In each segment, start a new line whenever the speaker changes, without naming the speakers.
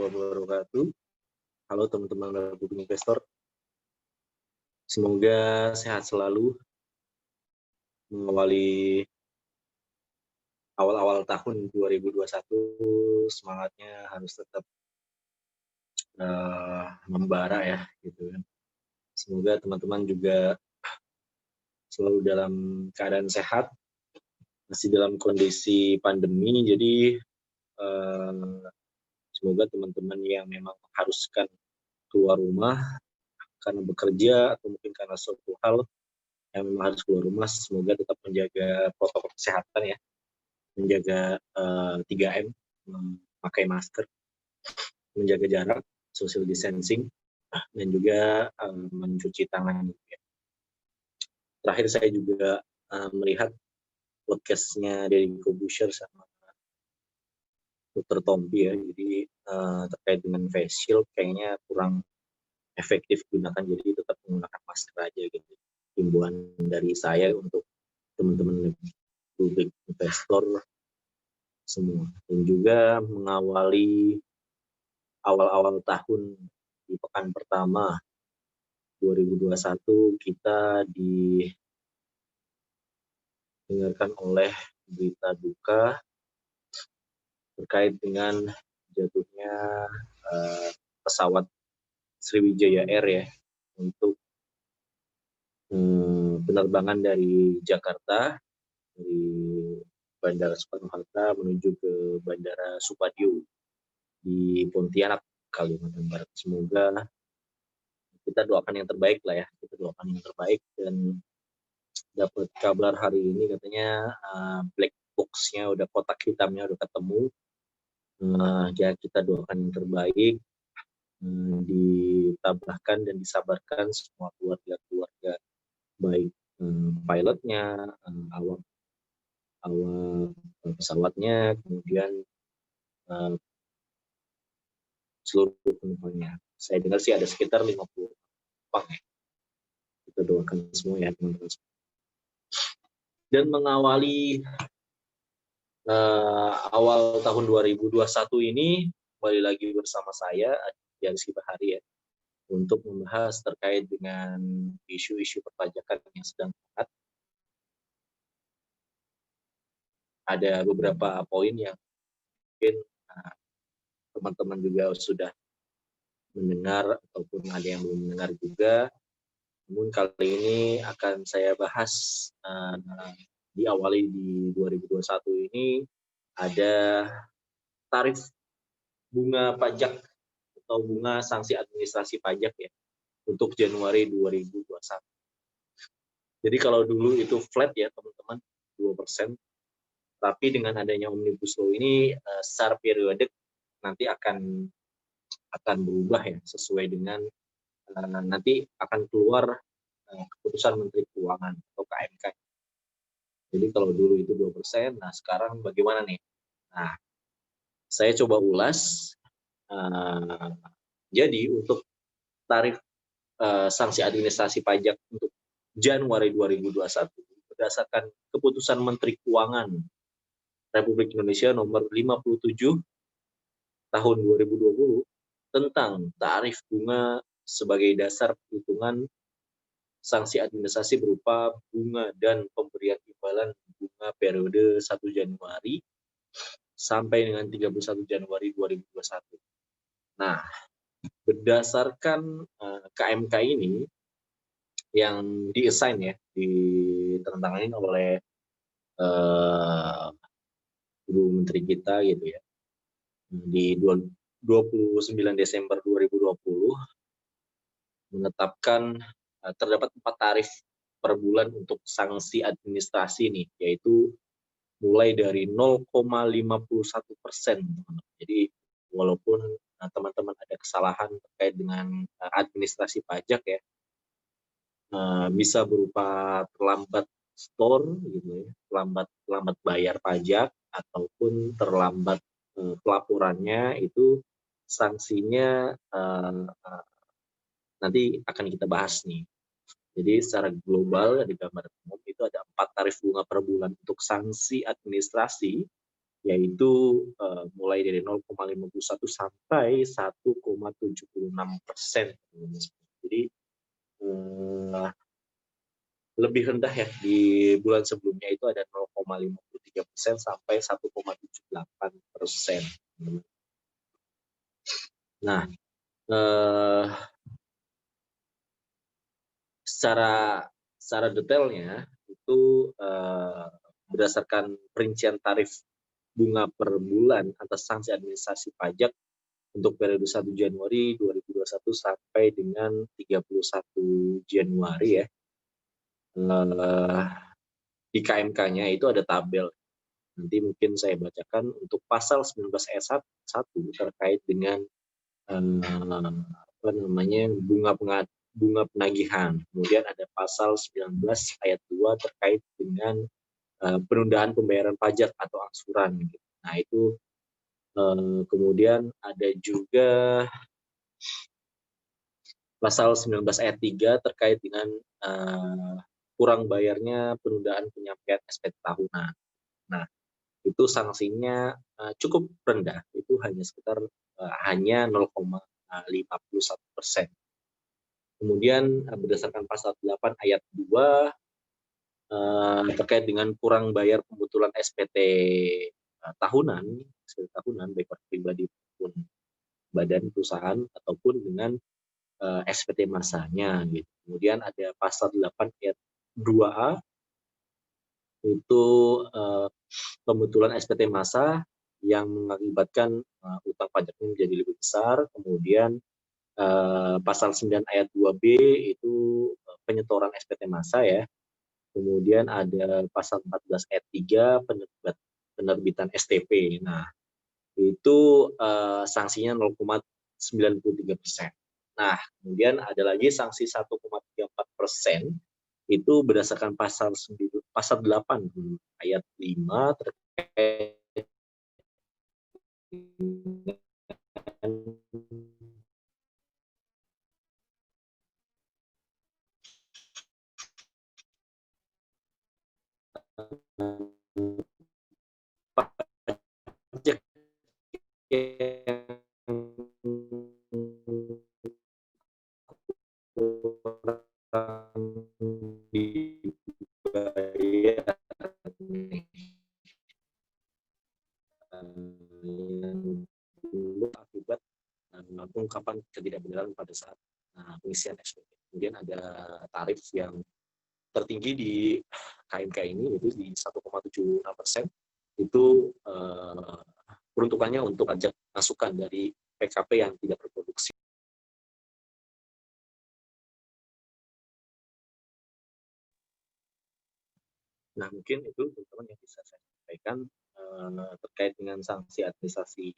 wabarakatuh. Halo teman-teman Republik Investor, semoga sehat selalu mengawali awal-awal tahun 2021. Semangatnya harus tetap membara ya, gitu kan. Semoga teman-teman juga selalu dalam keadaan sehat, masih dalam kondisi pandemi. Jadi semoga teman-teman yang memang mengharuskan keluar rumah karena bekerja atau mungkin karena suatu hal yang memang harus keluar rumah, semoga tetap menjaga protokol kesehatan ya, menjaga 3M, memakai masker, menjaga jarak, social distancing, dan juga mencuci tangan. Terakhir saya juga melihat podcastnya Deddy Corbuzier sama Dr. Tompi ya, jadi terkait dengan face shield kayaknya kurang efektif gunakan, jadi tetap menggunakan masker aja gitu. Himbauan dari saya untuk teman-teman publik investor semua, dan juga mengawali awal-awal tahun di pekan pertama 2021 kita didengarkan oleh berita duka terkait dengan jatuhnya pesawat Sriwijaya Air ya, untuk penerbangan dari Jakarta, dari Bandara Soekarno-Hatta menuju ke Bandara Supadio di Pontianak, Kalimantan Barat. Semoga kita doakan yang terbaik lah ya, kita doakan yang terbaik. Dan dapat kabar hari ini katanya black box-nya udah, kotak hitamnya udah ketemu. Ya kita doakan yang terbaik, ditabahkan dan disabarkan semua keluarga-keluarga, baik pilotnya, awak pesawatnya, kemudian seluruh penumpangnya. Saya dengar sih ada sekitar 50 penumpang ya. Kita doakan semua ya teman-teman. Dan mengawali awal tahun 2021 ini, kembali lagi bersama saya Adi Bahari ya, untuk membahas terkait dengan isu-isu perpajakan yang sedang hangat. Ada beberapa poin yang mungkin teman-teman juga sudah mendengar ataupun ada yang belum mendengar juga. Namun kali ini akan saya bahas diawali di 2021 ini ada tarif bunga pajak atau bunga sanksi administrasi pajak ya untuk Januari 2021. Jadi kalau dulu itu flat ya teman-teman, 2%. Tapi dengan adanya Omnibus Law ini secara periodik nanti akan berubah ya, sesuai dengan nanti akan keluar keputusan Menteri Keuangan atau KMK. Jadi kalau dulu itu 2%, nah sekarang bagaimana nih? Nah, saya coba ulas. Jadi untuk tarif sanksi administrasi pajak untuk Januari 2021 berdasarkan keputusan Menteri Keuangan Republik Indonesia nomor 57 tahun 2020 tentang tarif bunga sebagai dasar perhitungan sanksi administrasi berupa bunga dan pemberian imbalan bunga periode 1 Januari sampai dengan 31 Januari 2021. Nah, berdasarkan KMK ini yang di-assign ya, ditandatangani oleh Ibu Menteri kita gitu ya, di 29 Desember 2020 menetapkan terdapat 4 tarif per bulan untuk sanksi administrasi nih, yaitu mulai dari 0,51%. Jadi walaupun teman-teman ada kesalahan terkait dengan administrasi pajak ya, bisa berupa terlambat store gitu ya, terlambat bayar pajak ataupun terlambat pelaporannya, itu sanksinya nanti akan kita bahas nih. Jadi secara global di gambaran umum itu ada 4 tarif bunga per bulan untuk sanksi administrasi yaitu mulai dari 0,51 sampai 1,76%. Jadi lebih rendah ya, di bulan sebelumnya itu ada 0,53% sampai 1,78%. Nah, secara detailnya itu berdasarkan perincian tarif bunga per bulan atas sanksi administrasi pajak untuk periode 1 Januari 2021 sampai dengan 31 Januari ya. Di KMK-nya itu ada tabel. Nanti mungkin saya bacakan untuk pasal 19 ayat 1 terkait dengan bunga penagihan. Kemudian ada pasal 19 ayat 2 terkait dengan penundaan pembayaran pajak atau angsuran. Nah itu kemudian ada juga pasal 19 ayat 3 terkait dengan kurang bayarnya penundaan penyampaian SPT tahunan. Nah, itu sanksinya cukup rendah, itu hanya sekitar hanya 0,51%. Kemudian berdasarkan pasal 8 ayat 2 terkait dengan kurang bayar pembetulan SPT tahunan baik pribadi maupun badan perusahaan ataupun dengan SPT masanya gitu. Kemudian ada pasal 8 ayat 2A itu pembetulan SPT massa yang mengakibatkan utang pajaknya menjadi lebih besar. Kemudian pasal 9 ayat 2B itu penyetoran SPT massa ya. Kemudian ada pasal 14 ayat 3 penerbitan STP. Nah, itu sanksinya 0,93%. Nah, kemudian ada lagi sanksi 1,34%, itu berdasarkan pasal 8 ayat 5 terkait pajak yang dibayar akibat pengungkapan ketidakbenaran pada saat pengisian SPT. Kemudian ada tarif yang tertinggi di KMK ini yaitu di 1,76%. Itu peruntukannya untuk pajak masukan dari PKP yang tidak berproduksi. Nah, mungkin itu teman-teman yang bisa saya sampaikan terkait dengan sanksi administrasi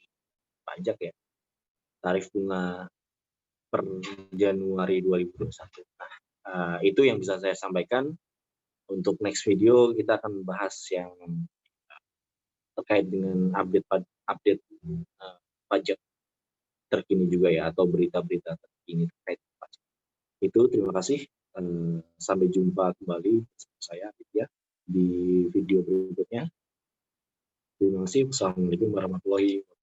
pajak ya, tarif bunga per Januari 2021. Nah, itu yang bisa saya sampaikan. Untuk next video kita akan bahas yang terkait dengan update pajak terkini juga ya, atau berita-berita terkini terkait pajak. Itu terima kasih. Sampai jumpa kembali bersama saya Aditya di video berikutnya. Terima kasih. Wassalamualaikum warahmatullahi wabarakatuh.